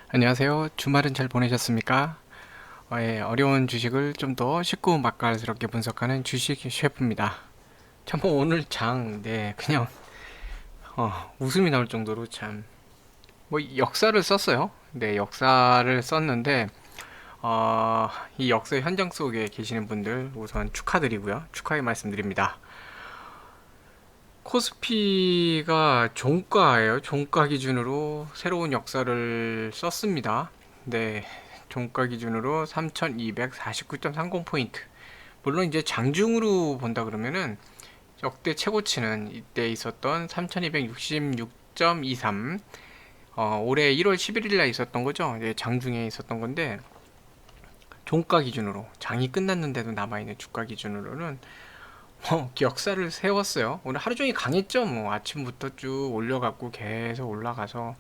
안녕하세요. 주말은 잘 보내셨습니까? 어려운 주식을 좀 더 쉽고 맛깔스럽게 분석하는 주식 셰프입니다. 참, 오늘 그냥, 웃음이 나올 정도로 역사를 썼어요. 네, 역사를 썼는데, 이 역사 현장 속에 계시는 분들 우선 축하드리고요. 축하의 말씀드립니다. 코스피가 종가예요. 종가 기준으로 새로운 역사를 썼습니다. 네, 종가 기준으로 3249.30포인트. 물론 이제 장중으로 본다 그러면은 역대 최고치는 이때 있었던 3266.23, 올해 1월 11일 날 있었던 거죠. 이제 장중에 있었던 건데, 종가 기준으로 장이 끝났는데도 남아있는 주가 기준으로는 역사를 세웠어요. 오늘 하루 종일 강했죠. 뭐 아침부터 쭉 올려갖고 계속 올라가서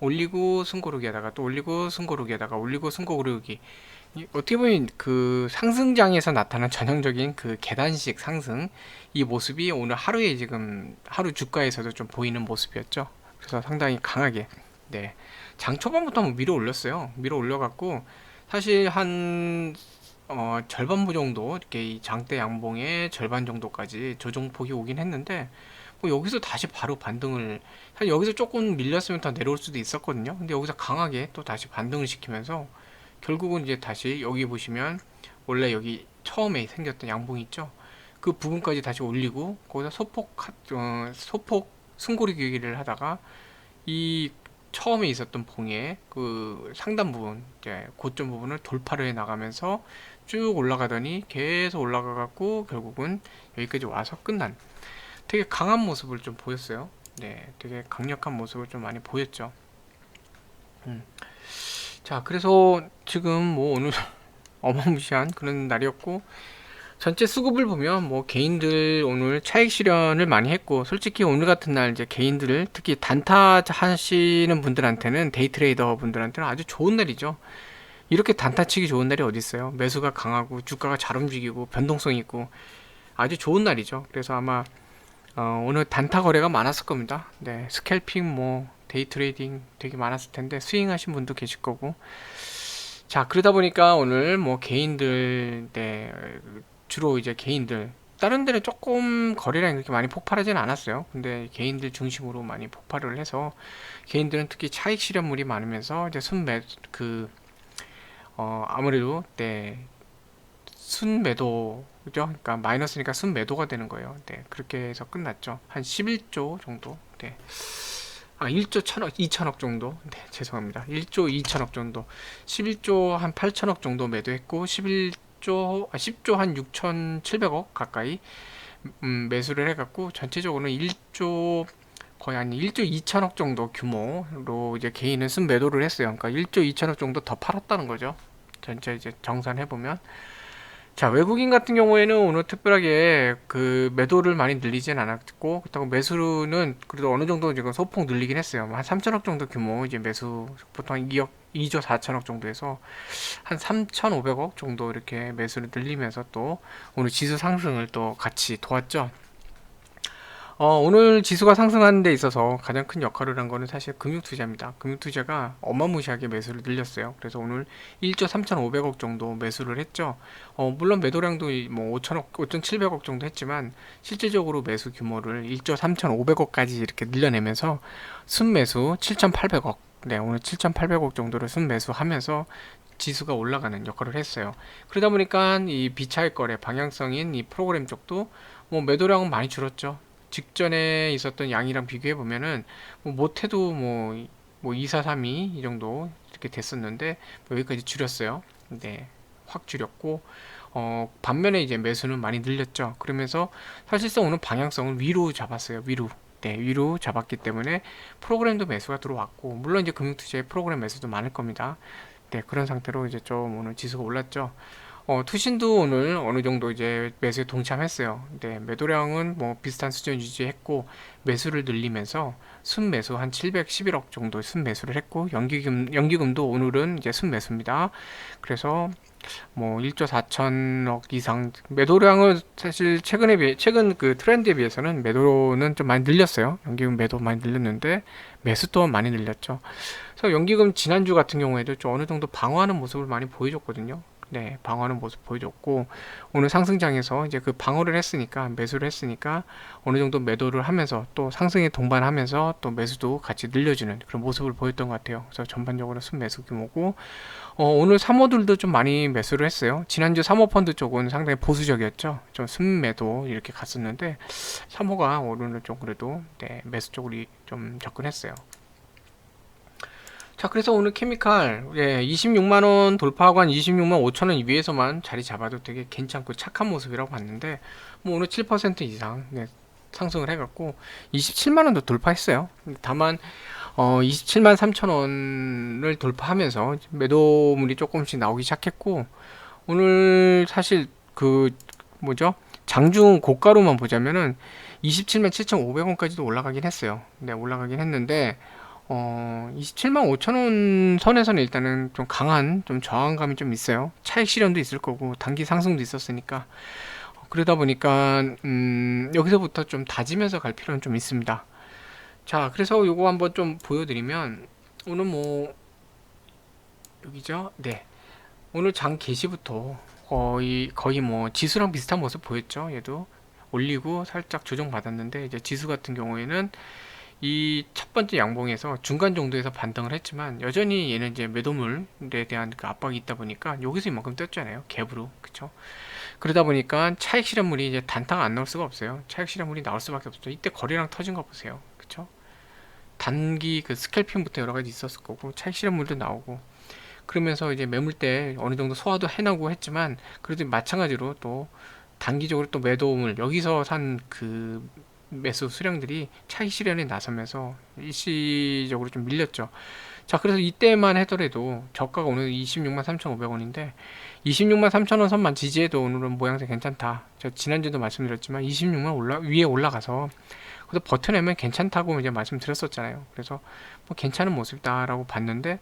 올리고 숨고르기 하다가 또 올리고 숨고르기 하다가 올리고 숨고르기. 어떻게 보면 그 상승장에서 나타난 전형적인 그 계단식 상승, 이 모습이 오늘 하루에 지금 하루 주가에서도 좀 보이는 모습이었죠. 그래서 상당히 강하게, 네, 장 초반부터 한번 밀어 올렸어요. 밀어 올려갖고 사실 한 절반부 정도, 이렇게 이 장대 양봉의 절반 정도까지 조정폭이 오긴 했는데, 뭐 여기서 다시 바로 반등을, 사실 여기서 조금 밀렸으면 더 내려올 수도 있었거든요. 근데 여기서 강하게 또 다시 반등을 시키면서 결국은 이제 다시 여기 보시면 원래 여기 처음에 생겼던 양봉이 있죠. 그 부분까지 다시 올리고 거기서 소폭 승고리기를 하다가 이 처음에 있었던 봉의 그 상단 부분, 이제 고점 부분을 돌파를 해 나가면서 쭉 올라가더니 계속 올라가 갖고 결국은 여기까지 와서 끝난, 되게 강한 모습을 좀 보였어요. 네, 되게 강력한 모습을 좀 많이 보였죠. 음. 자, 그래서 지금 뭐 오늘 어마무시한 그런 날이었고, 전체 수급을 보면 뭐 개인들 오늘 차익 실현을 많이 했고, 솔직히 오늘 같은 날 이제 개인들, 특히 단타 하시는 분들한테는, 데이 트레이더 분들한테는 아주 좋은 날이죠. 이렇게 단타 치기 좋은 날이 어디 있어요? 매수가 강하고 주가가 잘 움직이고 변동성 있고 아주 좋은 날이죠. 그래서 아마 오늘 단타 거래가 많았을 겁니다. 네, 스캘핑 뭐 데이 트레이딩 되게 많았을 텐데 스윙 하신 분도 계실 거고. 자, 그러다 보니까 오늘 뭐 개인들, 네, 주로 이제 개인들, 다른 데는 조금 거래량이 그렇게 많이 폭발하진 않았어요. 근데 개인들 중심으로 많이 폭발을 해서 개인들은 특히 차익 실현물이 많으면서 이제 순매 그 아무래도, 네, 순매도, 그죠? 그러니까 마이너스니까 순매도가 되는 거예요. 네, 그렇게 해서 끝났죠. 한 11조 정도. 네. 1조 1000억, 2천억 정도. 네, 죄송합니다. 1조 2천억 정도. 11조 한 8천억 정도 매도했고, 10조 한 6,700억 가까이 매수를 해갖고, 전체적으로는 1조, 거의 한 1조 2천억 정도 규모로 이제 개인은 순매도를 했어요. 그러니까 1조 2천억 정도 더 팔았다는 거죠. 전체 이제 정산해보면. 자, 외국인 같은 경우에는 오늘 특별하게 그 매도를 많이 늘리진 않았고, 그렇다고 매수는 그래도 어느 정도 지금 소폭 늘리긴 했어요. 한 3천억 정도 규모 이제 매수, 보통 한 2억, 2조 4천억 정도에서 한 3,500억 정도 이렇게 매수를 늘리면서 또 오늘 지수 상승을 또 같이 도왔죠. 오늘 지수가 상승하는 데 있어서 가장 큰 역할을 한 거는 사실 금융투자입니다. 금융투자가 어마무시하게 매수를 늘렸어요. 그래서 오늘 1조 3,500억 정도 매수를 했죠. 물론 매도량도 뭐 5천억, 5,700억 정도 했지만 실질적으로 매수 규모를 1조 3,500억까지 이렇게 늘려내면서 순매수 7,800억. 네, 오늘 7,800억 정도를 순매수하면서 지수가 올라가는 역할을 했어요. 그러다 보니까 이 비차익 거래 방향성인 이 프로그램 쪽도 뭐 매도량은 많이 줄었죠. 직전에 있었던 양이랑 비교해 보면은 뭐 못해도 뭐 2, 4, 3, 2 이 정도 이렇게 됐었는데 뭐 여기까지 줄였어요. 네, 확 줄였고, 반면에 이제 매수는 많이 늘렸죠. 그러면서 사실상 오늘 방향성을 위로 잡았어요. 위로. 네, 위로 잡았기 때문에 프로그램도 매수가 들어왔고, 물론 이제 금융투자의 프로그램 매수도 많을 겁니다. 네, 그런 상태로 이제 좀 오늘 지수가 올랐죠. 투신도 오늘 어느 정도 이제 매수에 동참했어요. 네, 매도량은 뭐 비슷한 수준 유지했고, 매수를 늘리면서 순매수 한 711억 정도 순매수를 했고, 연기금도 오늘은 이제 순매수입니다. 그래서 뭐 1조 4천억 이상, 매도량은 사실 최근 그 트렌드에 비해서는 매도는 좀 많이 늘렸어요. 연기금 매도 많이 늘렸는데 매수 또한 많이 늘렸죠. 그래서 연기금 지난주 같은 경우에도 좀 어느 정도 방어하는 모습을 많이 보여줬거든요. 네, 방어하는 모습 보여줬고, 오늘 상승장에서 이제 그 방어를 했으니까, 매수를 했으니까, 어느 정도 매도를 하면서, 또 상승에 동반하면서, 또 매수도 같이 늘려주는 그런 모습을 보였던 것 같아요. 그래서 전반적으로 순매수 규모고, 오늘 사모들도 좀 많이 매수를 했어요. 지난주 사모펀드 쪽은 상당히 보수적이었죠. 좀 순매도 이렇게 갔었는데, 사모가 오늘은 좀 그래도, 네, 매수 쪽으로 좀 접근했어요. 자, 그래서 오늘 케미칼 26만원 돌파하고 한 26만 5천원 위에서만 자리 잡아도 되게 괜찮고 착한 모습이라고 봤는데, 뭐 오늘 7% 이상 상승을 해갖고 27만원도 돌파했어요. 다만 27만 3천원을 돌파하면서 매도물이 조금씩 나오기 시작했고, 오늘 사실 그 뭐죠, 장중 고가로만 보자면은 27만 7,500원까지도 올라가긴 했어요. 네, 올라가긴 했는데 27만 5천원 선에서는 일단은 좀 강한 좀 저항감이 좀 있어요. 차익 실현도 있을 거고 단기 상승도 있었으니까, 그러다 보니까 여기서부터 좀 다지면서 갈 필요는 좀 있습니다. 자, 그래서 요거 한번 좀 보여드리면, 오늘 뭐 여기죠. 네, 오늘 장 개시부터 거의 뭐 지수랑 비슷한 모습 보였죠. 얘도 올리고 살짝 조정 받았는데, 이제 지수 같은 경우에는 이 첫 번째 양봉에서 중간 정도에서 반등을 했지만, 여전히 얘는 이제 매도물에 대한 그 압박이 있다 보니까 여기서 이만큼 떴잖아요. 갭으로. 그쵸? 그러다 보니까 차익 실현물이 이제 단타가 안 나올 수가 없어요. 차익 실현물이 나올 수밖에 없죠. 이때 거래량 터진 거 보세요. 그쵸? 단기 그 스캘핑부터 여러 가지 있었을 거고, 차익 실현물도 나오고, 그러면서 이제 매물대 어느 정도 소화도 해나고 했지만, 그래도 마찬가지로 또 단기적으로 또 매도물, 여기서 산 그 매수 수량들이 차익 실현에 나서면서 일시적으로 좀 밀렸죠. 자, 그래서 이때만 하더라도 저가가 오늘 26만 3,500원인데, 26만 3천원 선만 지지해도 오늘은 모양새 괜찮다. 저 지난주도 말씀드렸지만 26만 위에 올라가서 그래서 버텨내면 괜찮다고 이제 말씀드렸었잖아요. 그래서 뭐 괜찮은 모습이다라고 봤는데,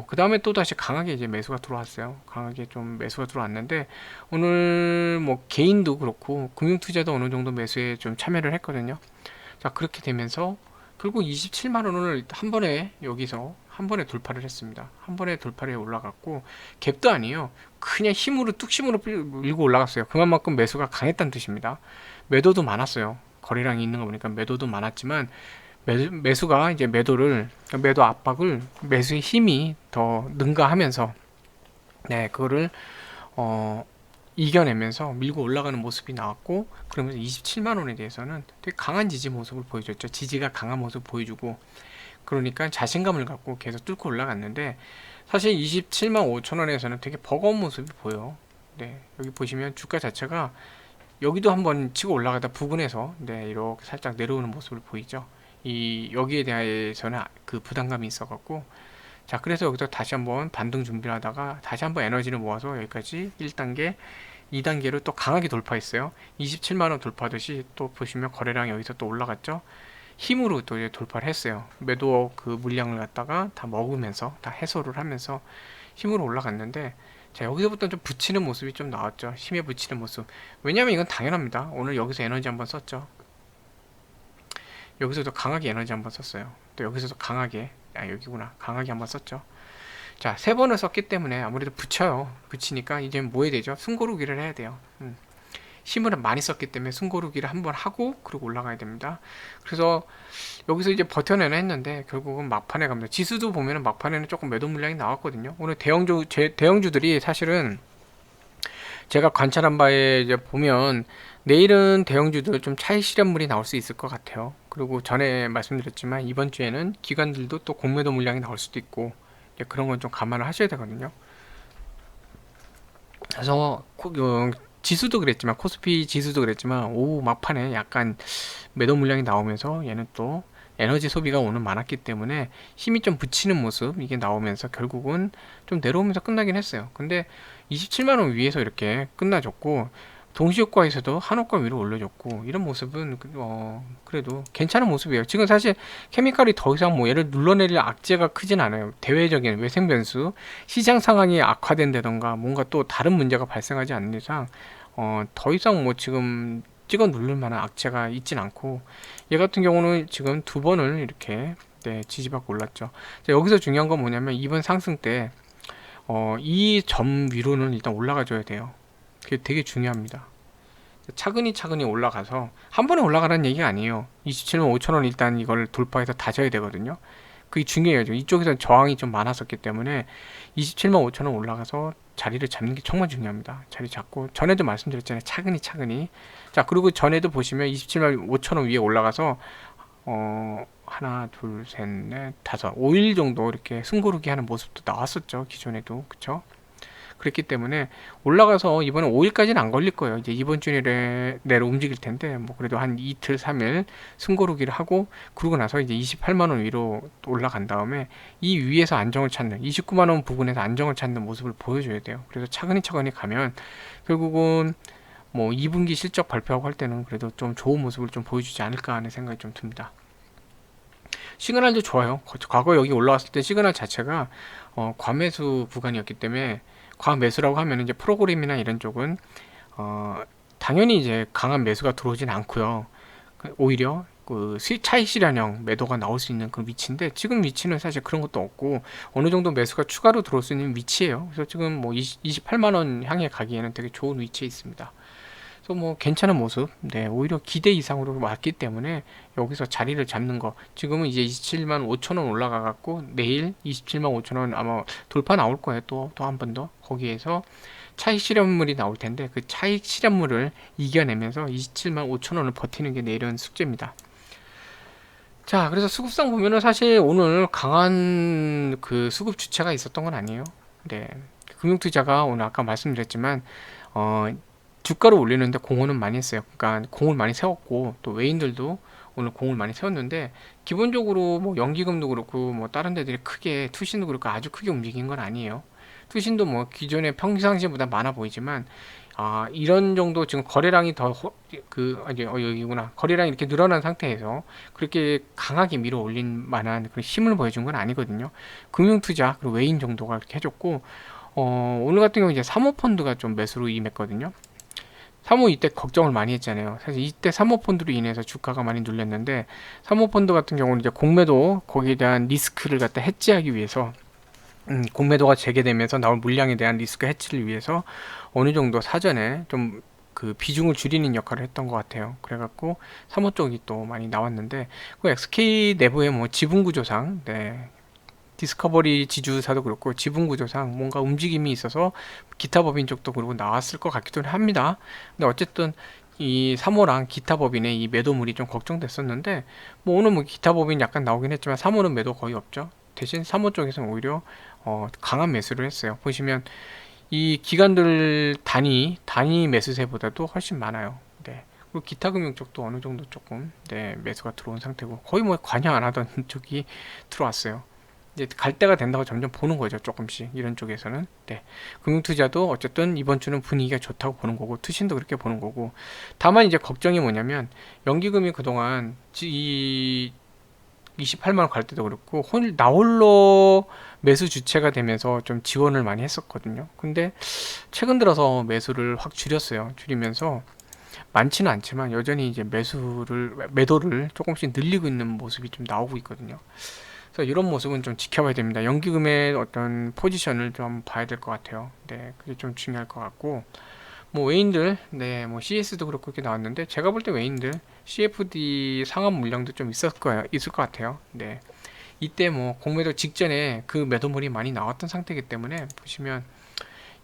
그 다음에 또 다시 강하게 이제 매수가 들어왔어요. 강하게 좀 매수가 들어왔는데, 오늘 뭐 개인도 그렇고 금융투자도 어느 정도 매수에 좀 참여를 했거든요. 자, 그렇게 되면서 결국 27만 원을 한 번에 여기서 한 번에 돌파를 했습니다. 한 번에 돌파를 해 올라갔고, 갭도 아니에요. 그냥 힘으로 뚝심으로 밀고 올라갔어요. 그만큼 매수가 강했다는 뜻입니다. 매도도 많았어요. 거래량이 있는 거 보니까 매도도 많았지만, 매수가 이제 매도 압박을 매수의 힘이 더 능가하면서, 네, 그거를 이겨내면서 밀고 올라가는 모습이 나왔고, 그러면서 27만 원에 대해서는 되게 강한 지지 모습을 보여줬죠. 지지가 강한 모습 보여주고, 그러니까 자신감을 갖고 계속 뚫고 올라갔는데, 사실 27만 5천 원에서는 되게 버거운 모습이 보여. 네, 여기 보시면 주가 자체가 여기도 한번 치고 올라가다 부근에서, 네, 이렇게 살짝 내려오는 모습을 보이죠. 여기에 대해서는 그 부담감이 있어갖고, 자, 그래서 여기서 다시 한번 반등 준비를 하다가 다시 한번 에너지를 모아서 여기까지 1단계 2단계로 또 강하게 돌파했어요. 27만원 돌파하듯이 또 보시면 거래량이 여기서 또 올라갔죠. 힘으로 또 이제 돌파를 했어요. 매도 그 물량을 갖다가 다 먹으면서 다 해소를 하면서 힘으로 올라갔는데, 자, 여기서부터 좀 붙이는 모습이 좀 나왔죠. 힘에 붙이는 모습. 왜냐면 이건 당연합니다. 오늘 여기서 에너지 한번 썼죠. 여기서도 강하게 에너지 한번 썼어요. 또 여기서도 강하게, 여기구나, 강하게 한번 썼죠. 자, 세 번을 썼기 때문에 아무래도 붙여요. 붙이니까 이제 뭐 해야 되죠? 숨고르기를 해야 돼요. 힘을 많이 썼기 때문에 숨고르기를 한번 하고 그리고 올라가야 됩니다. 그래서 여기서 이제 버텨내는 했는데 결국은 막판에 갑니다. 지수도 보면은 막판에는 조금 매도 물량이 나왔거든요. 오늘 대형주들이 사실은 제가 관찰한 바에 이제 보면 내일은 대형주들 좀 차익 실현물이 나올 수 있을 것 같아요. 그리고 전에 말씀드렸지만 이번 주에는 기관들도 또 공매도 물량이 나올 수도 있고, 그런 건 좀 감안을 하셔야 되거든요. 그래서 지수도 그랬지만, 코스피 지수도 그랬지만, 오후 막판에 약간 매도 물량이 나오면서 얘는 또 에너지 소비가 오늘 많았기 때문에 힘이 좀 붙이는 모습 이게 나오면서 결국은 좀 내려오면서 끝나긴 했어요. 근데 27만원 위에서 이렇게 끝나줬고, 동시효과에서도 한호가 위로 올려줬고, 이런 모습은 그래도 괜찮은 모습이에요. 지금 사실 케미칼이 더 이상 뭐 얘를 눌러내릴 악재가 크진 않아요. 대외적인 외생 변수, 시장 상황이 악화된다던가 뭔가 또 다른 문제가 발생하지 않는 이상 더 이상 뭐 지금 찍어 누를 만한 악재가 있진 않고, 얘 같은 경우는 지금 두 번을 이렇게 네, 지지받고 올랐죠. 자, 여기서 중요한 건 뭐냐면 이번 상승 때 이 점 위로는 일단 올라가 줘야 돼요. 그게 되게 중요합니다. 차근히 차근히 올라가서 한 번에 올라가라는 얘기가 아니에요. 27만 5천원 일단 이걸 돌파해서 다져야 되거든요. 그게 중요해요. 이쪽에서 저항이 좀 많았었기 때문에 27만 5천원 올라가서 자리를 잡는 게 정말 중요합니다. 자리 잡고 전에도 말씀드렸잖아요. 차근히 차근히. 자, 그리고 전에도 보시면 27만 5천원 위에 올라가서 하나, 둘, 셋, 넷, 다섯, 5일 정도 이렇게 숨고르기 하는 모습도 나왔었죠. 기존에도. 그쵸? 그랬기 때문에 올라가서 이번에 5일까지는 안 걸릴 거예요. 이제 이번 주 내로 움직일 텐데, 뭐 그래도 한 이틀, 3일 숨고르기를 하고, 그러고 나서 이제 28만원 위로 올라간 다음에 이 위에서 안정을 찾는, 29만원 부근에서 안정을 찾는 모습을 보여줘야 돼요. 그래서 차근히 차근히 가면 결국은 뭐 2분기 실적 발표하고 할 때는 그래도 좀 좋은 모습을 좀 보여주지 않을까 하는 생각이 좀 듭니다. 시그널도 좋아요. 과거 여기 올라왔을 때 시그널 자체가 과매수 구간이었기 때문에, 과매수라고 하면 이제 프로그램이나 이런 쪽은 당연히 이제 강한 매수가 들어오진 않고요. 오히려 그 차익 실현형 매도가 나올 수 있는 그런 위치인데, 지금 위치는 사실 그런 것도 없고 어느 정도 매수가 추가로 들어올 수 있는 위치예요. 그래서 지금 뭐 28만 원 향해 가기에는 되게 좋은 위치에 있습니다. 그래서 뭐 괜찮은 모습, 네, 오히려 기대 이상으로 왔기 때문에 여기서 자리를 잡는 거, 지금은 이제 27만 5천 원 올라가 갖고 내일 27만 5천 원 아마 돌파 나올 거예요. 또 한 번 더 거기에서 차익 실현물이 나올 텐데, 그 차익 실현물을 이겨내면서 27만 5천 원을 버티는 게 내일은 숙제입니다. 자, 그래서 수급상 보면은 사실 오늘 강한 그 수급 주체가 있었던 건 아니에요. 네, 금융투자가 오늘 아까 말씀드렸지만 어, 주가를 올리는데 공헌은 많이 했어요. 그러니까 공을 많이 세웠고, 또 외인들도 오늘 공을 많이 세웠는데, 기본적으로 뭐 연기금도 그렇고 뭐 다른 데들이 크게, 투신도 그렇고 아주 크게 움직인 건 아니에요. 투신도 뭐 기존의 평상시보다 많아 보이지만, 이런 정도 지금 거래량이 여기구나, 거래량이 이렇게 늘어난 상태에서 그렇게 강하게 밀어 올린 만한 그런 힘을 보여준 건 아니거든요. 금융투자 그리고 외인 정도가 이렇게 해줬고, 오늘 같은 경우 이제 사모펀드가 좀 매수로 임했거든요. 사모 이때 걱정을 많이 했잖아요. 사실 이때 사모펀드로 인해서 주가가 많이 눌렸는데, 사모펀드 같은 경우는 이제 공매도, 거기에 대한 리스크를 갖다 해지하기 위해서, 공매도가 재개되면서 나올 물량에 대한 리스크 해치를 위해서 어느 정도 사전에 좀 그 비중을 줄이는 역할을 했던 것 같아요. 그래갖고 사모 쪽이 또 많이 나왔는데, 그 XK 내부의 뭐 지분 구조상, 네, 디스커버리 지주사도 그렇고 지분 구조상 뭔가 움직임이 있어서 기타 법인 쪽도 그러고 나왔을 것 같기도 합니다. 근데 어쨌든 이 사모랑 기타 법인의 이 매도물이 좀 걱정됐었는데, 뭐 오늘 뭐 기타 법인 약간 나오긴 했지만 사모는 매도 거의 없죠. 대신 사모 쪽에서는 오히려 강한 매수를 했어요. 보시면 이 기관들 단위 매수세보다도 훨씬 많아요. 네. 그리고 기타 금융 쪽도 어느 정도 조금, 네, 매수가 들어온 상태고, 거의 뭐 관여 안 하던 쪽이 들어왔어요. 이제 갈 때가 된다고 점점 보는 거죠. 조금씩 이런 쪽에서는. 네, 금융투자도 어쨌든 이번 주는 분위기가 좋다고 보는 거고, 투신도 그렇게 보는 거고. 다만 이제 걱정이 뭐냐면, 연기금이 그동안 이 28만 원 갈 때도 그렇고 나홀로 매수 주체가 되면서 좀 지원을 많이 했었거든요. 근데 최근 들어서 매수를 확 줄이면서 많지는 않지만 여전히 이제 매도를 조금씩 늘리고 있는 모습이 좀 나오고 있거든요. 그래서 이런 모습은 좀 지켜봐야 됩니다. 연기금의 어떤 포지션을 좀 봐야 될 것 같아요. 네, 그게 좀 중요할 것 같고, 뭐 외인들, 네, 뭐 CS도 그렇고 이렇게 나왔는데, 제가 볼 때 외인들 CFD 상한 물량도 좀 있을 것 같아요. 네, 이때 뭐 공매도 직전에 그 매도물이 많이 나왔던 상태이기 때문에, 보시면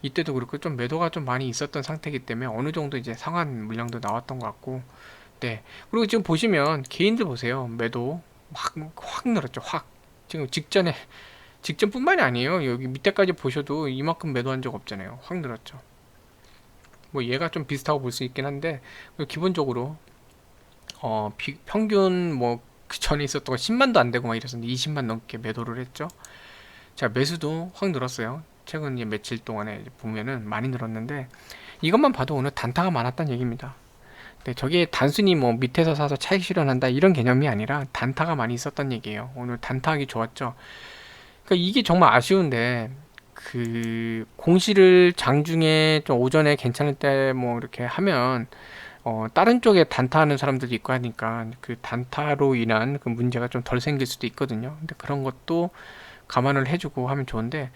이때도 그렇고 좀 매도가 좀 많이 있었던 상태이기 때문에 어느 정도 이제 상한 물량도 나왔던 것 같고, 네, 그리고 지금 보시면 개인들 보세요. 매도 확 늘었죠. 확. 지금 직전뿐만이 아니에요. 여기 밑에까지 보셔도 이만큼 매도한 적 없잖아요. 확 늘었죠. 뭐 얘가 좀 비슷하고 볼 수 있긴 한데, 기본적으로 평균 뭐 그 전에 있었던 거 10만도 안 되고 막 이랬었는데 20만 넘게 매도를 했죠. 자, 매수도 확 늘었어요. 최근 이제 며칠 동안에 보면은 많이 늘었는데, 이것만 봐도 오늘 단타가 많았다는 얘기입니다. 네, 저게 단순히 뭐 밑에서 사서 차익 실현한다 이런 개념이 아니라 단타가 많이 있었던 얘기예요. 오늘 단타하기 좋았죠. 그러니까 이게 정말 아쉬운데, 그 공시를 장중에 좀 오전에 괜찮을 때 뭐 이렇게 하면 다른 쪽에 단타하는 사람들도 있고 하니까 그 단타로 인한 그 문제가 좀 덜 생길 수도 있거든요. 근데 그런 것도 감안을 해주고 하면 좋은데,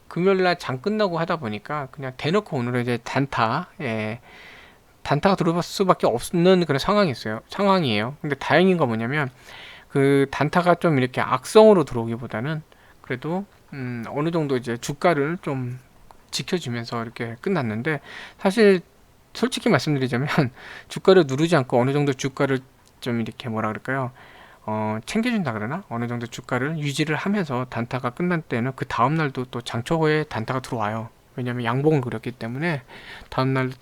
금요일날 장 끝나고 하다 보니까 그냥 대놓고 오늘은 이제 단타가 들어올 수밖에 없는 그런 상황이에요. 근데 다행인 건 뭐냐면, 그 단타가 좀 이렇게 악성으로 들어오기보다는 그래도 어느 정도 이제 주가를 좀 지켜주면서 이렇게 끝났는데, 사실 솔직히 말씀드리자면 주가를 누르지 않고 어느 정도 주가를 좀 이렇게 뭐라 그럴까요? 챙겨준다 그러나? 어느 정도 주가를 유지를 하면서 단타가 끝난 때는 그 다음날도 또 장초에 단타가 들어와요. 왜냐면 양봉을 그렸기 때문에 다음날도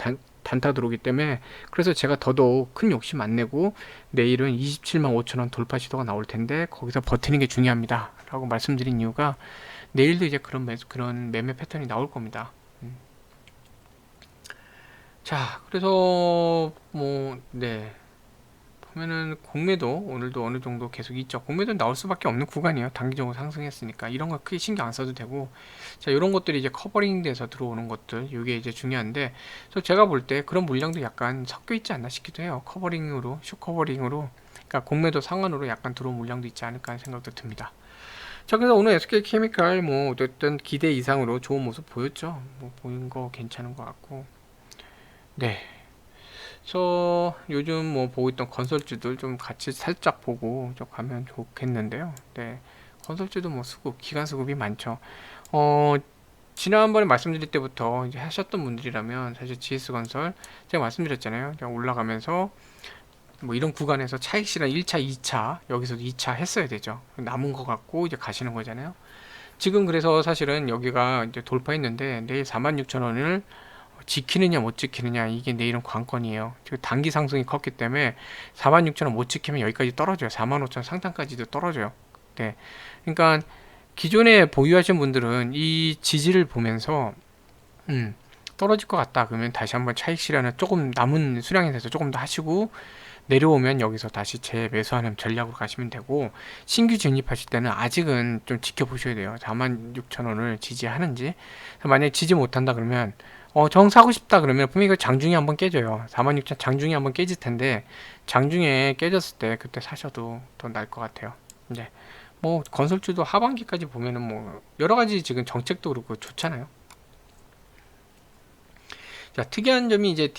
단타 들어오기 때문에, 그래서 제가 더더욱 큰 욕심 안 내고 내일은 27만 5천 원 돌파 시도가 나올 텐데 거기서 버티는 게 중요합니다 라고 말씀드린 이유가, 내일도 이제 그런 매매 패턴이 나올 겁니다. 자, 그래서 보면은 공매도 오늘도 어느 정도 계속 있죠. 공매도 나올 수밖에 없는 구간이에요. 단기적으로 상승했으니까 이런 거 크게 신경 안 써도 되고, 자, 이런 것들이 이제 커버링 돼서 들어오는 것들, 이게 이제 중요한데, 그래서 제가 볼 때 그런 물량도 약간 섞여 있지 않나 싶기도 해요. 커버링으로, 숏 커버링으로, 그러니까 공매도 상환으로 약간 들어온 물량도 있지 않을까 하는 생각도 듭니다. 자, 그래서 오늘 SK케미칼 뭐 어쨌든 기대 이상으로 좋은 모습 보였죠. 뭐 보인 거 괜찮은 것 같고, 네. 저 요즘 뭐 보고 있던 건설주들 좀 같이 살짝 보고 좀 가면 좋겠는데요. 네. 건설주도 뭐 기간 수급이 많죠. 어, 지난번에 말씀드릴 때부터 이제 하셨던 분들이라면 사실 GS건설 제가 말씀드렸잖아요. 그냥 올라가면서 뭐 이런 구간에서 차익실현 1차, 2차, 여기서도 2차 했어야 되죠. 남은 거 갖고 이제 가시는 거잖아요. 지금 그래서 사실은 여기가 이제 돌파했는데 내일 46,000원을 지키느냐 못 지키느냐, 이게 내일은 관건이에요. 지금 단기 상승이 컸기 때문에 46,000원 못 지키면 여기까지 떨어져요. 45,000원 상단까지도 떨어져요. 네. 그러니까 기존에 보유하신 분들은 이 지지를 보면서 떨어질 것 같다 그러면 다시 한번 차익 실현을 조금 남은 수량에 대해서 조금 더 하시고, 내려오면 여기서 다시 재매수하는 전략으로 가시면 되고, 신규 진입하실 때는 아직은 좀 지켜보셔야 돼요. 46,000원을 지지하는지. 만약에 지지 못한다 그러면 정 사고 싶다 그러면 분명히 그 장중에 한번 깨져요. 46,000 장중에 한번 깨질 텐데, 장중에 깨졌을 때 그때 사셔도 더 나을 것 같아요. 이제 뭐 건설주도 하반기까지 보면은 뭐 여러 가지 지금 정책도 그렇고 좋잖아요. 자, 특이한 점이 이제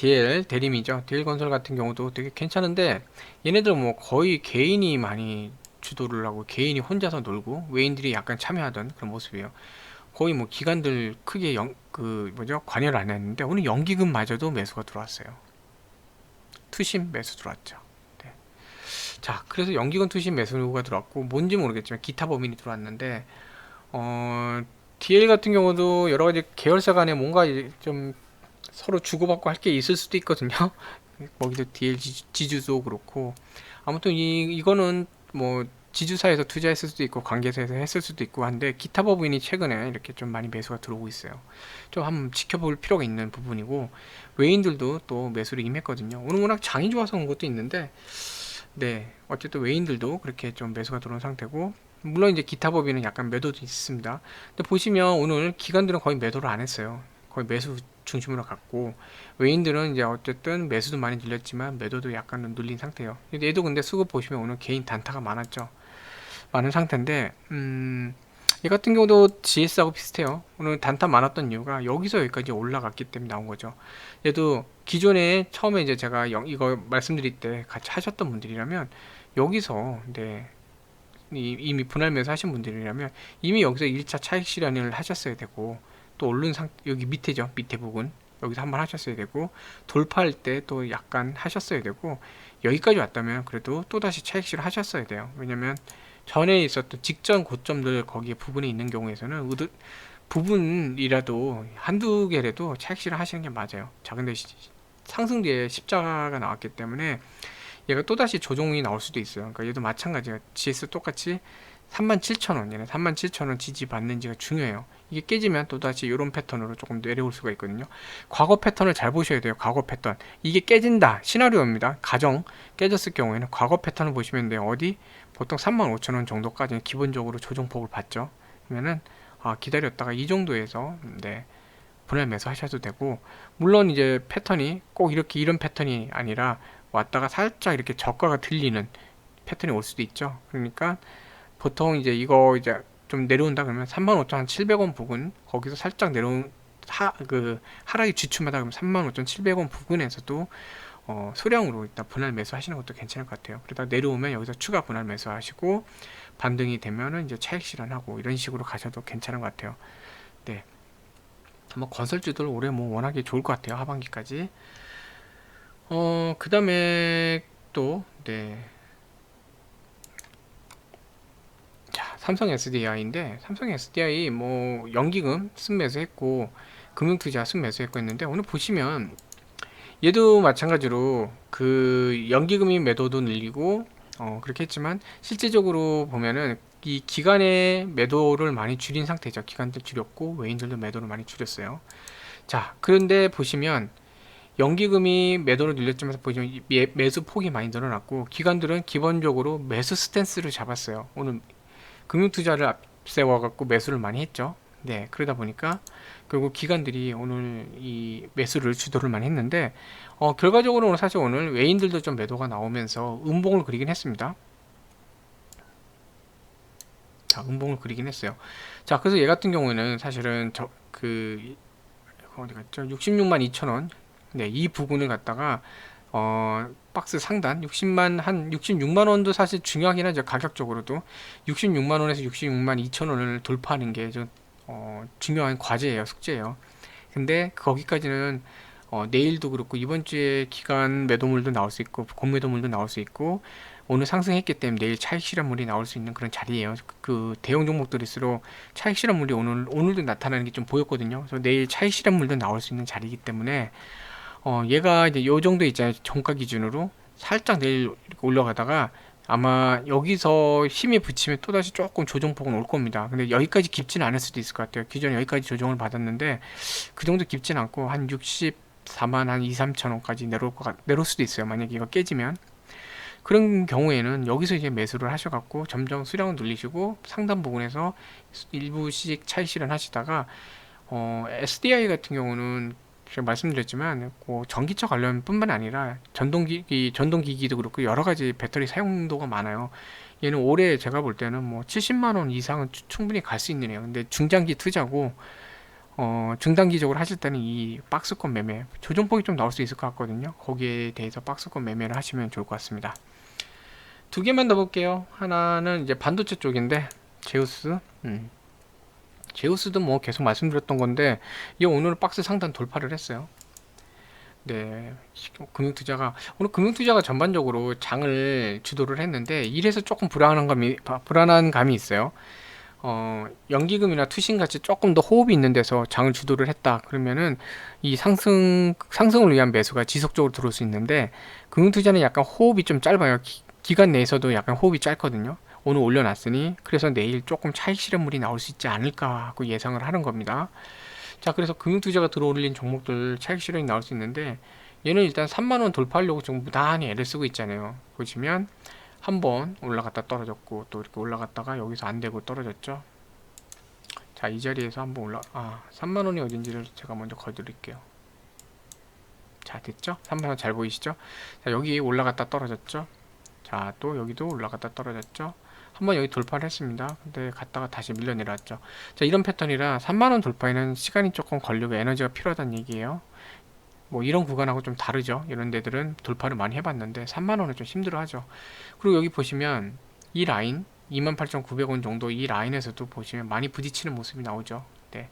대림이죠. DL건설 같은 경우도 되게 괜찮은데, 얘네들 뭐 거의 개인이 많이 주도를 하고 개인이 혼자서 놀고 외인들이 약간 참여하던 그런 모습이에요. 거의 뭐 기관들 크게 관여를 안 했는데 오늘 연기금마저도 매수가 들어왔어요. 투심 매수 들어왔죠. 네. 자, 그래서 연기금 투심 매수가 들어왔고, 뭔지 모르겠지만 기타 법인이 들어왔는데, DL 같은 경우도 여러 가지 계열사 간에 뭔가 좀 서로 주고받고 할 게 있을 수도 있거든요. 거기도 DL 지주도 그렇고, 아무튼 이거는 뭐 지주사에서 투자했을 수도 있고 관계사에서 했을 수도 있고 한데, 기타 법인이 최근에 이렇게 좀 많이 매수가 들어오고 있어요. 좀 한번 지켜볼 필요가 있는 부분이고, 외인들도 또 매수를 임했거든요. 오늘 워낙 장이 좋아서 온 것도 있는데, 네, 어쨌든 외인들도 그렇게 좀 매수가 들어온 상태고, 물론 이제 기타 법인은 약간 매도도 있습니다. 근데 보시면 오늘 기관들은 거의 매도를 안 했어요. 거의 매수 중심으로 갔고, 외인들은 이제 어쨌든 매수도 많이 늘렸지만 매도도 약간 눌린 상태예요. 얘도 근데 수급 보시면 오늘 개인 단타가 많았죠. 많은 상태인데, 얘 같은 경우도 GS하고 비슷해요. 오늘 단타 많았던 이유가 여기서 여기까지 올라갔기 때문에 나온 거죠. 얘도 기존에 처음에 이제 제가 이거 말씀드릴 때 같이 하셨던 분들이라면, 여기서 이미 분할 매수 하신 분들이라면 이미 여기서 1차 차익 실현을 하셨어야 되고, 또 오른 여기 밑에죠. 밑에 부분 여기서 한번 하셨어야 되고, 돌파할 때 또 약간 하셨어야 되고, 여기까지 왔다면 그래도 또다시 차익 실현 하셨어야 돼요. 왜냐면 전에 있었던 직전 고점들 거기에 부분에 있는 경우에서는 부분이라도 한두 개라도 차익 실현 하시는 게 맞아요. 자, 근데 상승 뒤에 십자가가 나왔기 때문에 얘가 또다시 조정이 나올 수도 있어요. 그러니까 얘도 마찬가지예요. GS 똑같이 37,000원, 얘는 37,000원 지지받는지가 중요해요. 이게 깨지면 또다시 이런 패턴으로 조금 내려올 수가 있거든요. 과거 패턴을 잘 보셔야 돼요. 과거 패턴. 이게 깨진다. 시나리오입니다. 가정 깨졌을 경우에는 과거 패턴을 보시면 돼요. 어디? 보통 35,000원 정도까지는 기본적으로 조정폭을 받죠. 그러면은 기다렸다가 이 정도에서 분할 매수 하셔도 되고, 물론 이제 패턴이 꼭 이렇게 이런 패턴이 아니라 왔다가 살짝 이렇게 저가가 들리는 패턴이 올 수도 있죠. 그러니까 보통 이제 이거 이제 좀 내려온다 그러면 35,700원 부근, 거기서 살짝 내려온 하락이 주춤하다 그러면 35,700원 부근에서도 소량으로 일단 분할 매수 하시는 것도 괜찮을 것 같아요. 그러다 내려오면 여기서 추가 분할 매수 하시고, 반등이 되면은 이제 차익 실현하고 이런 식으로 가셔도 괜찮은 것 같아요. 네. 뭐 건설주들 올해 뭐 워낙에 좋을 것 같아요. 하반기까지. 그 다음에 또, 네. 자, 삼성 SDI인데, 삼성 SDI 뭐 연기금 순매수 했고, 금융투자 순매수 했고 했는데, 오늘 보시면 얘도 마찬가지로 그 연기금이 매도도 늘리고 그렇게 했지만, 실제적으로 보면은 이 기관의 매도를 많이 줄인 상태죠. 기관들 줄였고 외인들도 매도를 많이 줄였어요. 자, 그런데 보시면 연기금이 매도를 늘렸지만 보시면 매수 폭이 많이 늘어났고, 기관들은 기본적으로 매수 스탠스를 잡았어요. 오늘 금융투자를 앞세워 갖고 매수를 많이 했죠. 네, 그러다 보니까 결국 기관들이 오늘 이 매수를 주도를 많이 했는데, 결과적으로 사실 오늘 외인들도 좀 매도가 나오면서 음봉을 그리긴 했습니다. 자, 음봉을 그리긴 했어요. 자, 그래서 얘 같은 경우에는 사실은 어디 갔죠? 66만 2천원. 네, 이 부분을 갖다가 박스 상단 66만 원도 사실 중요하긴 하죠. 가격적으로도 66만 원에서 66만 2천 원을 돌파하는 게 좀 중요한 과제예요, 숙제예요. 근데 거기까지는 내일도 그렇고 이번 주에 기간 매도물도 나올 수 있고 공매도물도 나올 수 있고, 오늘 상승했기 때문에 내일 차익 실현물이 나올 수 있는 그런 자리예요. 그 대형 종목들일수록 차익 실현물이 오늘도 나타나는 게 좀 보였거든요. 그래서 내일 차익 실현물도 나올 수 있는 자리이기 때문에 얘가 이제 요 정도 있잖아요. 종가 기준으로 살짝 내일 이렇게 올라가다가 아마 여기서 힘이 붙이면 또다시 조금 조정폭은 올 겁니다. 근데 여기까지 깊지는 않을 수도 있을 것 같아요. 기존에 여기까지 조정을 받았는데 그 정도 깊진 않고 한 64만 한 2, 3천 원까지 내려올 수도 있어요. 만약에 이거 깨지면. 그런 경우에는 여기서 이제 매수를 하셔갖고 점점 수량을 늘리시고 상단 부분에서 일부씩 차익 실현 하시다가, SDI 같은 경우는 제가 말씀드렸지만 전기차 관련 뿐만 아니라 전동기기도 그렇고 여러 가지 배터리 사용도가 많아요. 얘는 올해 제가 볼 때는 뭐 70만 원 이상은 충분히 갈 수 있는 애요. 근데 중장기 투자고 중단기적으로 하실 때는 이 박스권 매매 조정폭이 좀 나올 수 있을 것 같거든요. 거기에 대해서 박스권 매매를 하시면 좋을 것 같습니다. 두 개만 더 볼게요. 하나는 이제 반도체 쪽인데 제우스. 제우스도 뭐 계속 말씀드렸던 건데, 이 오늘 박스 상단 돌파를 했어요. 네, 오늘 금융투자가 전반적으로 장을 주도를 했는데, 이래서 조금 불안한 감이 있어요. 연기금이나 투신 같이 조금 더 호흡이 있는 데서 장을 주도를 했다 그러면은 이 상승을 위한 매수가 지속적으로 들어올 수 있는데, 금융투자는 약간 호흡이 좀 짧아요. 기간 내에서도 약간 호흡이 짧거든요. 오늘 올려놨으니 그래서 내일 조금 차익 실현물이 나올 수 있지 않을까 하고 예상을 하는 겁니다. 자, 그래서 금융투자가 들어올린 종목들 차익 실현이 나올 수 있는데, 얘는 일단 3만원 돌파하려고 지금 무단히 애를 쓰고 있잖아요. 보시면 한번 올라갔다 떨어졌고 또 이렇게 올라갔다가 여기서 안되고 떨어졌죠. 자, 이 자리에서 한번 3만원이 어딘지를 제가 먼저 거드릴게요. 자, 됐죠? 3만원 잘 보이시죠? 자, 여기 올라갔다 떨어졌죠. 자, 또 여기도 올라갔다 떨어졌죠. 한번 여기 돌파를 했습니다. 근데 갔다가 다시 밀려 내려왔죠. 자, 이런 패턴이라 3만원 돌파에는 시간이 조금 걸리고 에너지가 필요하다는 얘기예요. 뭐 이런 구간하고 좀 다르죠. 이런 데들은 돌파를 많이 해봤는데 3만원은 좀 힘들어하죠. 그리고 여기 보시면 이 라인 28,900원 정도 이 라인에서도 보시면 많이 부딪히는 모습이 나오죠. 네.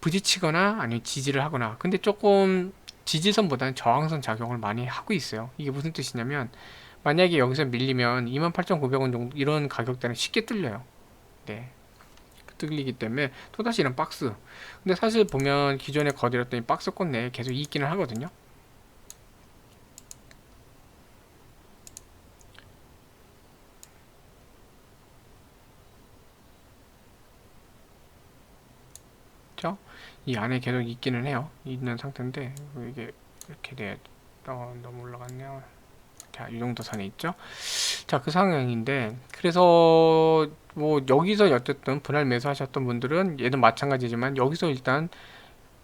부딪히거나 아니면 지지를 하거나, 근데 조금 지지선보다는 저항선 작용을 많이 하고 있어요. 이게 무슨 뜻이냐면, 만약에 여기서 밀리면 28,900원 정도 이런 가격대는 쉽게 뚫려요. 네. 뚫리기 때문에 또다시 이런 박스. 근데 사실 보면 기존에 거들었던 이 박스권 내에 계속 있기는 하거든요. 그렇죠? 이 안에 계속 있기는 해요. 있는 상태인데 이게 이렇게 돼. 너무 올라갔네요. 자, 이 정도 선에 있죠. 자, 그 상황인데, 그래서 뭐 여기서 어쨌든 분할 매수 하셨던 분들은 얘도 마찬가지지만 여기서 일단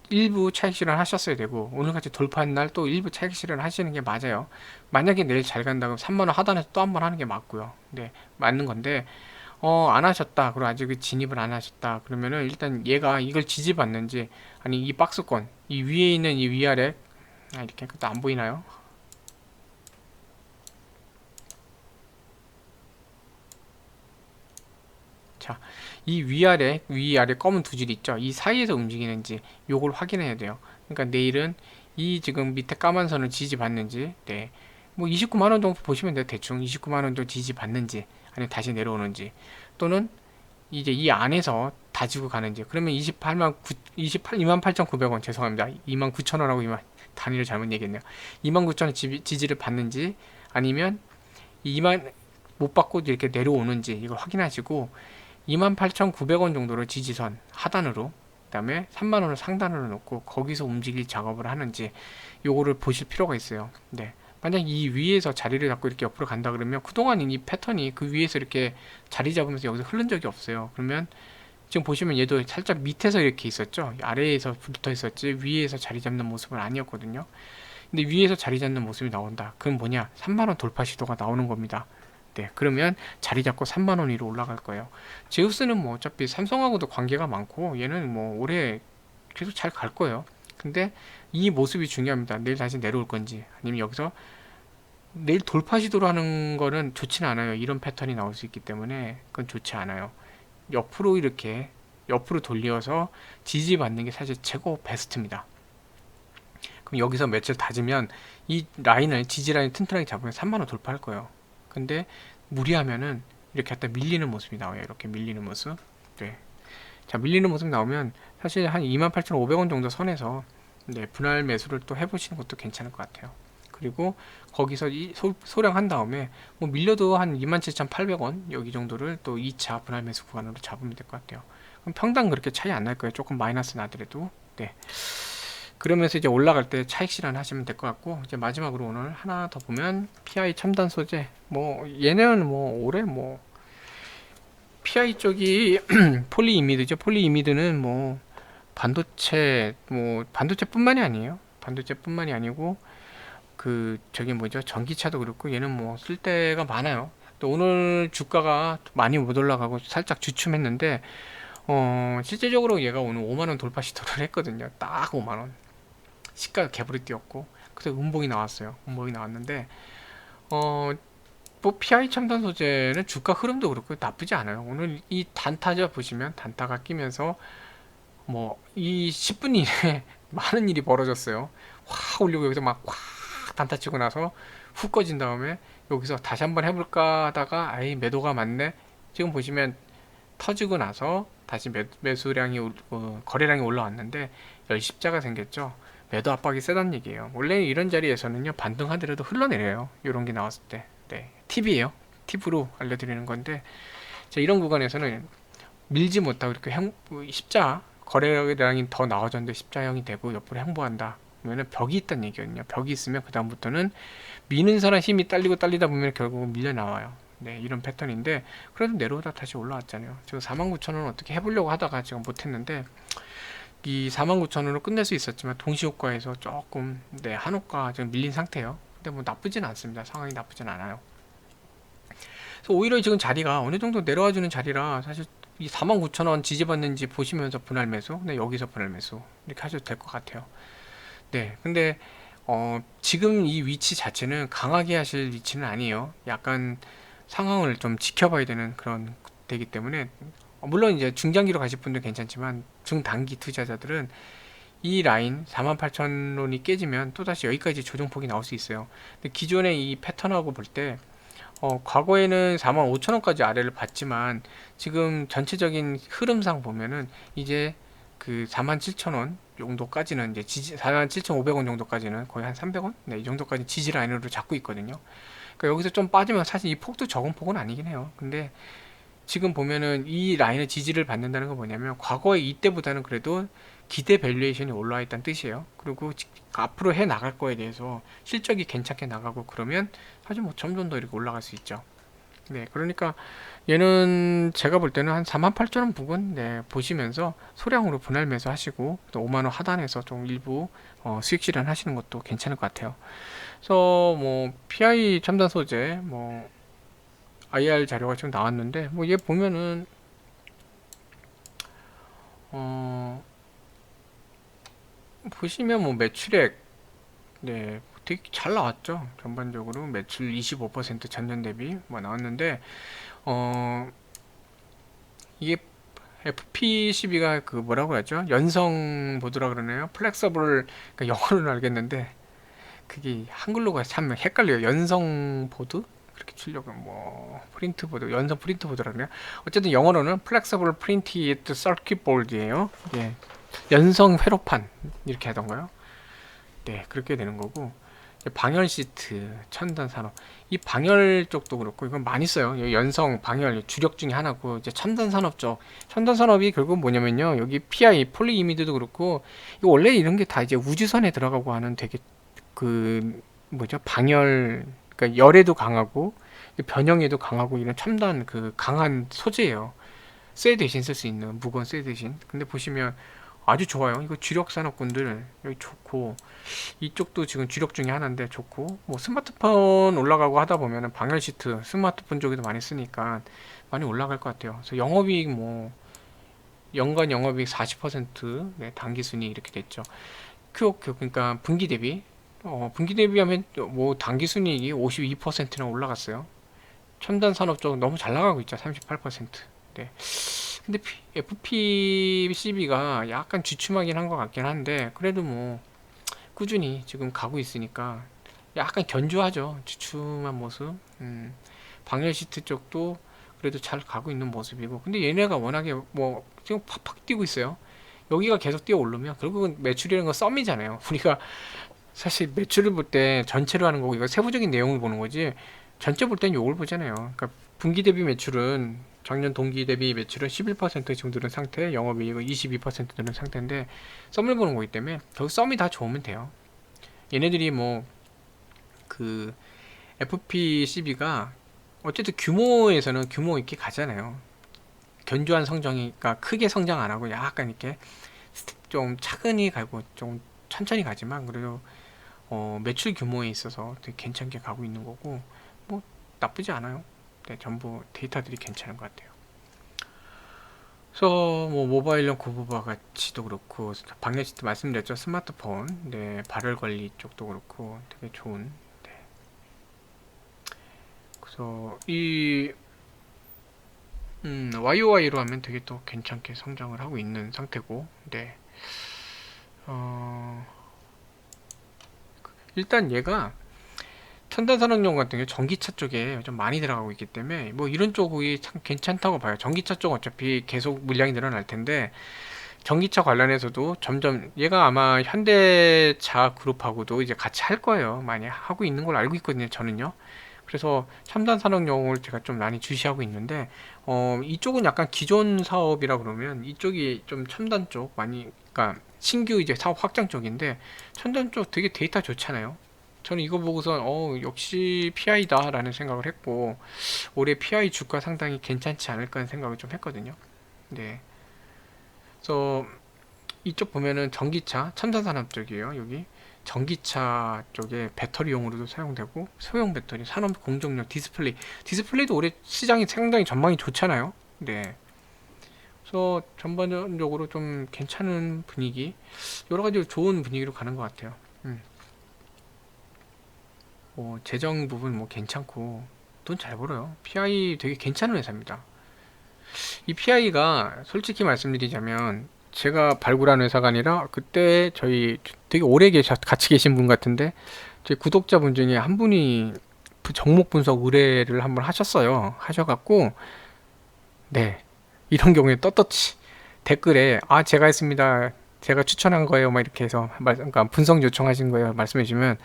일부 차익 실현 하셨어야 되고 오늘같이 돌파한 날 또 일부 차익 실현 하시는 게 맞아요. 만약에 내일 잘 간다고 3만원 하단에서 또 한 번 하는 게 맞고요. 네, 맞는 건데 안 하셨다. 그리고 아직 진입을 안 하셨다. 그러면은 일단 얘가 이걸 지지받는지 아니 이 박스권 이 위에 있는 이 위아래 이렇게 또 안 보이나요? 자, 이 위아래 검은 두 줄 있죠? 이 사이에서 움직이는지 요걸 확인해야 돼요. 그러니까 내일은 이 지금 밑에 까만 선을 지지받는지, 네. 뭐 29만 원 정도 보시면 돼요. 대충 29만 원 정도 지지받는지, 아니면 다시 내려오는지, 또는 이제 이 안에서 다지고 가는지. 그러면 28만 9천9백원 죄송합니다. 29,000원하고 2만 단위를 잘못 얘기했네요. 29,000원 지지를 받는지, 아니면 2만 못 받고 이렇게 내려오는지 이걸 확인하시고 28,900원 정도로 지지선 하단으로 그 다음에 3만원을 상단으로 놓고 거기서 움직일 작업을 하는지 요거를 보실 필요가 있어요. 네. 만약 이 위에서 자리를 잡고 이렇게 옆으로 간다 그러면 그동안 이 패턴이 그 위에서 이렇게 자리 잡으면서 여기서 흐른 적이 없어요. 그러면 지금 보시면 얘도 살짝 밑에서 이렇게 있었죠. 아래에서 붙어 있었지 위에서 자리 잡는 모습은 아니었거든요. 근데 위에서 자리 잡는 모습이 나온다. 그건 뭐냐? 3만원 돌파 시도가 나오는 겁니다. 네, 그러면 자리 잡고 3만원 위로 올라갈 거예요. 제우스는 뭐 어차피 삼성하고도 관계가 많고 얘는 뭐 올해 계속 잘 갈 거예요. 근데 이 모습이 중요합니다. 내일 다시 내려올 건지 아니면 여기서 내일 돌파 시도를 하는 거는 좋지는 않아요. 이런 패턴이 나올 수 있기 때문에 그건 좋지 않아요. 옆으로 이렇게 옆으로 돌려서 지지받는 게 사실 최고 베스트입니다. 그럼 여기서 며칠 다지면 이 라인을 지지 라인 튼튼하게 잡으면 3만원 돌파할 거예요. 근데 무리하면은 이렇게 갖다 밀리는 모습이 나와요. 이렇게 밀리는 모습. 네. 자, 밀리는 모습 나오면 사실 한 28,500원 정도 선에서 네, 분할 매수를 또 해보시는 것도 괜찮을 것 같아요. 그리고 거기서 소량한 다음에 뭐 밀려도 한 27,800원 여기 정도를 또 2차 분할 매수 구간으로 잡으면 될 것 같아요. 그럼 평당 그렇게 차이 안 날 거예요. 조금 마이너스 나더라도. 네. 그러면서 이제 올라갈 때 차익 실현 하시면 될 것 같고, 이제 마지막으로 오늘 하나 더 보면 PI 첨단 소재 뭐 얘는 뭐 올해 뭐 PI 쪽이 폴리이미드죠. 폴리이미드는 뭐 반도체뿐만이 아니에요. 반도체뿐만이 아니고 그 저기 뭐죠, 전기차도 그렇고 얘는 뭐 쓸 데가 많아요. 또 오늘 주가가 많이 못 올라가고 살짝 주춤했는데 실제적으로 얘가 오늘 5만원 돌파 시도를 했거든요. 딱 5만원 시가 개불이 뛰었고, 그래서 음봉이 나왔어요. 음봉이 나왔는데 뭐 PI 첨단 소재는 주가 흐름도 그렇고 나쁘지 않아요. 오늘 이 단타죠. 보시면 단타가 끼면서 뭐 이 10분 이내에 많은 일이 벌어졌어요. 확 올리고 여기서 막 확 단타 치고 나서 훅 꺼진 다음에 여기서 다시 한번 해볼까 하다가 아이 매도가 많네. 지금 보시면 터지고 나서 다시 매수량이 거래량이 올라왔는데 열십자가 생겼죠. 매도 압박이 세단 얘기예요. 원래 이런 자리에서는요 반등하더라도 흘러내려요. 이런 게 나왔을 때. 네, 팁이에요. 팁으로 알려드리는 건데, 자, 이런 구간에서는 밀지 못하고 이렇게 십자 거래량이 더 나와졌는데 십자형이 되고 옆으로 행보한다. 그러면 벽이 있다는 얘기거든요. 벽이 있으면 그 다음부터는 미는 사람 힘이 딸리고 딸리다 보면 결국은 밀려 나와요. 네, 이런 패턴인데 그래도 내려오다 다시 올라왔잖아요. 지금 49,000원 어떻게 해보려고 하다가 지금 못했는데 이 49,000원으로 끝낼 수 있었지만 동시효과에서 조금 네, 한호가 지금 밀린 상태예요. 근데 뭐 나쁘진 않습니다. 상황이 나쁘진 않아요. 그래서 오히려 지금 자리가 어느 정도 내려와주는 자리라 사실 이 49,000원 지지받는지 보시면서 분할 매수, 근데 여기서 분할 매수 이렇게 하셔도 될 것 같아요. 네, 근데 지금 이 위치 자체는 강하게 하실 위치는 아니에요. 약간 상황을 좀 지켜봐야 되는 그런 되기 때문에 물론 이제 중장기로 가실 분들 괜찮지만 중단기 투자자들은 이 라인 48,000원이 깨지면 또다시 여기까지 조정폭이 나올 수 있어요. 근데 기존의 이 패턴하고 볼 때 과거에는 45,000원까지 아래를 봤지만 지금 전체적인 흐름상 보면은 이제 그 47,000원 정도까지는 이제 47,500원 정도까지는 거의 한 300원? 네, 이 정도까지 지지 라인으로 잡고 있거든요. 그러니까 여기서 좀 빠지면 사실 이 폭도 적은 폭은 아니긴 해요. 근데 지금 보면은 이 라인의 지지를 받는다는 건 뭐냐면 과거에 이때보다는 그래도 기대 밸류에이션이 올라와 있다는 뜻이에요. 그리고 앞으로 해 나갈 거에 대해서 실적이 괜찮게 나가고 그러면 사실 뭐 점점 더 이렇게 올라갈 수 있죠. 네, 그러니까 얘는 제가 볼 때는 한 48,000원 부근 네, 보시면서 소량으로 분할 매수하시고 또 5만 원 하단에서 좀 일부 수익 실현하시는 것도 괜찮을 것 같아요. 그래서 뭐 PI 첨단 소재 뭐 IR 자료가 지금 나왔는데 뭐 얘 보면은 어 보시면 뭐 매출액 네 되게 잘 나왔죠. 전반적으로 매출 25% 전년 대비 뭐 나왔는데 어 이게 FP12가 그 뭐라고 하죠? 연성 보드라 그러네요. 플렉서블 그러니까 영어로는 알겠는데 그게 한글로가 참 헷갈려요. 연성 보드 그렇게 치려고 뭐 프린트 보드, 연성 프린트 보드라 그러네요. 어쨌든 영어로는 플렉서블 프린티드 서킷 보드예요. 예. 연성 회로판 이렇게 하던가요? 네, 그렇게 되는 거고 방열 시트, 첨단 산업. 이 방열 쪽도 그렇고 이건 많이 써요. 여기 연성, 방열 주력 중에 하나고 이제 첨단 산업 쪽. 첨단 산업이 결국 뭐냐면요. 여기 PI, 폴리이미드도 그렇고 이거 원래 이런 게 다 이제 우주선에 들어가고 하는 되게 그 뭐죠? 방열 그러니까 열에도 강하고 변형에도 강하고 이런 첨단 그 강한 소재예요. 쇠 대신 쓸 수 있는 무거운 쇠 대신. 근데 보시면 아주 좋아요. 이거 주력 산업군들 여기 좋고 이쪽도 지금 주력 중에 하나인데 좋고 뭐 스마트폰 올라가고 하다 보면은 방열 시트 스마트폰 쪽에도 많이 쓰니까 많이 올라갈 것 같아요. 그래서 영업이익 뭐 연간 영업이익 40% 네, 당기 순이 이렇게 됐죠. 그러니까 분기 대비 분기 대비하면 뭐 당기 순이익이 52%나 올라갔어요. 첨단 산업 쪽 너무 잘 나가고 있죠. 38%. 네. 근데 FPCB가 약간 주춤하긴 한 것 같긴 한데 그래도 뭐 꾸준히 지금 가고 있으니까 약간 견조하죠. 주춤한 모습. 방열 시트 쪽도 그래도 잘 가고 있는 모습이고. 근데 얘네가 워낙에 뭐 지금 팍팍 뛰고 있어요. 여기가 계속 뛰어 오르면 결국은 매출이라는 건 썸이잖아요. 우리가 사실 매출을 볼 때 전체로 하는 거고 이거 세부적인 내용을 보는 거지 전체 볼 땐 요걸 보잖아요. 그러니까 분기 대비 매출은 작년 동기 대비 매출은 11% 지금 늘은 상태, 영업이익은 22% 늘은 상태인데 썸을 보는 거기 때문에 결국 썸이 다 좋으면 돼요. 얘네들이 뭐 그 FPCB가 어쨌든 규모에서는 규모 있게 가잖아요. 견조한 성장이니까 크게 성장 안 하고 약간 이렇게 좀 차근히 가고 좀 천천히 가지만 그래도 매출 규모에 있어서 되게 괜찮게 가고 있는 거고 뭐 나쁘지 않아요. 네, 전부 데이터들이 괜찮은 것 같아요. 그래서 뭐 모바일용 고부바 가치도 그렇고 방역 시트 말씀드렸죠. 스마트폰, 네, 발열 관리 쪽도 그렇고 되게 좋은. 네. 그래서 이 YOY로 하면 되게 또 괜찮게 성장을 하고 있는 상태고, 네. 어, 일단 얘가 첨단산업용 같은 게 전기차 쪽에 좀 많이 들어가고 있기 때문에 뭐 이런 쪽이 참 괜찮다고 봐요. 전기차 쪽 어차피 계속 물량이 늘어날 텐데 전기차 관련해서도 점점 얘가 아마 현대차 그룹하고도 이제 같이 할 거예요. 많이 하고 있는 걸 알고 있거든요. 저는요. 그래서 첨단 산업용을 제가 좀 많이 주시하고 있는데 이쪽은 약간 기존 사업이라 그러면 이쪽이 좀 첨단 쪽 많이 그러니까 신규 이제 사업 확장 쪽인데 첨단 쪽 되게 데이터 좋잖아요. 저는 이거 보고서 역시 PI다 라는 생각을 했고 올해 PI 주가 상당히 괜찮지 않을까 하는 생각을 좀 했거든요. 네. 그래서 이쪽 보면은 전기차 첨단 산업 쪽이에요. 여기 전기차 쪽에 배터리용으로도 사용되고 소형 배터리, 산업 공정력, 디스플레이도 올해 시장이 상당히 전망이 좋잖아요. 네. 그래서 전반적으로 좀 괜찮은 분위기, 여러 가지로 좋은 분위기로 가는 것 같아요. 뭐 재정 부분 뭐 괜찮고 돈 잘 벌어요. PI 되게 괜찮은 회사입니다. 이 PI가 솔직히 말씀드리자면 제가 발굴한 회사가 아니라 그때 저희 되게 오래 같이 계신 분 같은데 제 구독자분 중에 한 분이 종목 분석 의뢰를 한번 하셨어요. 하셔갖고 네 이런 경우에 떳떳이 댓글에 제가 했습니다. 제가 추천한 거예요. 막 이렇게 해서 그러니까 분석 요청하신 거예요. 말씀해 주면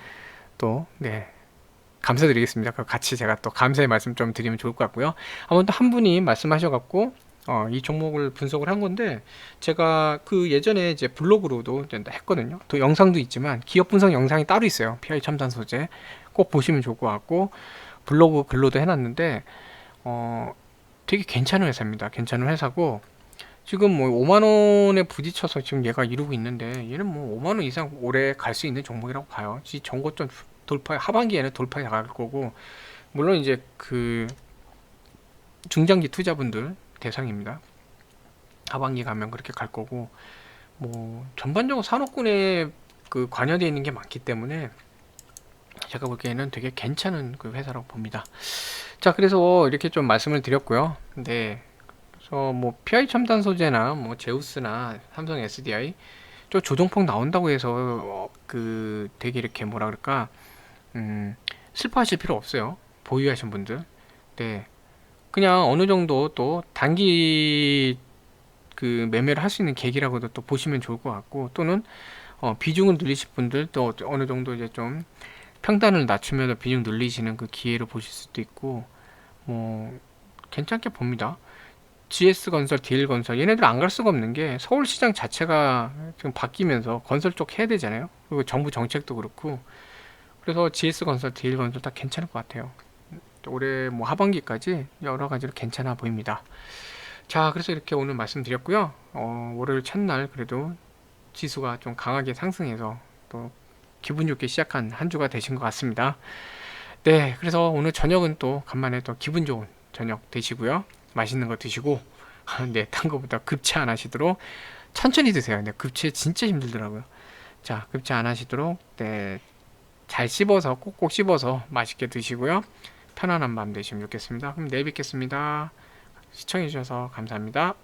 또 네 감사드리겠습니다. 같이 제가 또 감사의 말씀 좀 드리면 좋을 것 같고요. 아무튼 한 분이 말씀하셔갖고 이 종목을 분석을 한 건데 제가 그 예전에 이제 블로그로도 했거든요. 또 영상도 있지만 기업 분석 영상이 따로 있어요. PI 첨단 소재 꼭 보시면 좋을 것 같고 블로그 글로도 해놨는데 어, 되게 괜찮은 회사입니다. 괜찮은 회사고 지금 뭐 5만 원에 부딪혀서 지금 얘가 이루고 있는데 얘는 뭐 5만 원 이상 오래 갈 수 있는 종목이라고 봐요. 이 전고점 돌파 하반기에는 돌파해 갈 거고 물론 이제 그 중장기 투자분들 대상입니다. 하반기 가면 그렇게 갈 거고 뭐 전반적으로 산업군에 그 관여되어 있는 게 많기 때문에 제가 보기에는 되게 괜찮은 그 회사라고 봅니다. 자, 그래서 이렇게 좀 말씀을 드렸고요. 네. 그래서 뭐 PI 첨단 소재나 뭐 제우스나 삼성 SDI 저 조정폭 나온다고 해서 그 되게 이렇게 뭐라 그럴까 슬퍼하실 필요 없어요. 보유하신 분들. 네. 그냥 어느 정도 또 단기 그 매매를 할 수 있는 계기라고도 또 보시면 좋을 것 같고 또는 비중을 늘리실 분들 또 어느 정도 이제 좀 평단을 낮추면서 비중 늘리시는 그 기회를 보실 수도 있고 뭐 괜찮게 봅니다. GS건설, DL건설 얘네들 안 갈 수가 없는 게 서울시장 자체가 지금 바뀌면서 건설 쪽 해야 되잖아요. 그리고 정부 정책도 그렇고 그래서 GS건설, DL건설 다 괜찮을 것 같아요. 올해 뭐 하반기까지 여러 가지로 괜찮아 보입니다. 자, 그래서 이렇게 오늘 말씀드렸고요. 월요일 첫날 그래도 지수가 좀 강하게 상승해서 또 기분 좋게 시작한 한 주가 되신 것 같습니다. 네, 그래서 오늘 저녁은 또 간만에 또 기분 좋은 저녁 되시고요. 맛있는 거 드시고, 네, 딴 거보다 급체 안 하시도록 천천히 드세요. 네, 급체 진짜 힘들더라고요. 자, 급체 안 하시도록, 네, 잘 씹어서, 꼭꼭 씹어서 맛있게 드시고요. 편안한 밤 되시면 좋겠습니다. 그럼 내일 뵙겠습니다. 시청해주셔서 감사합니다.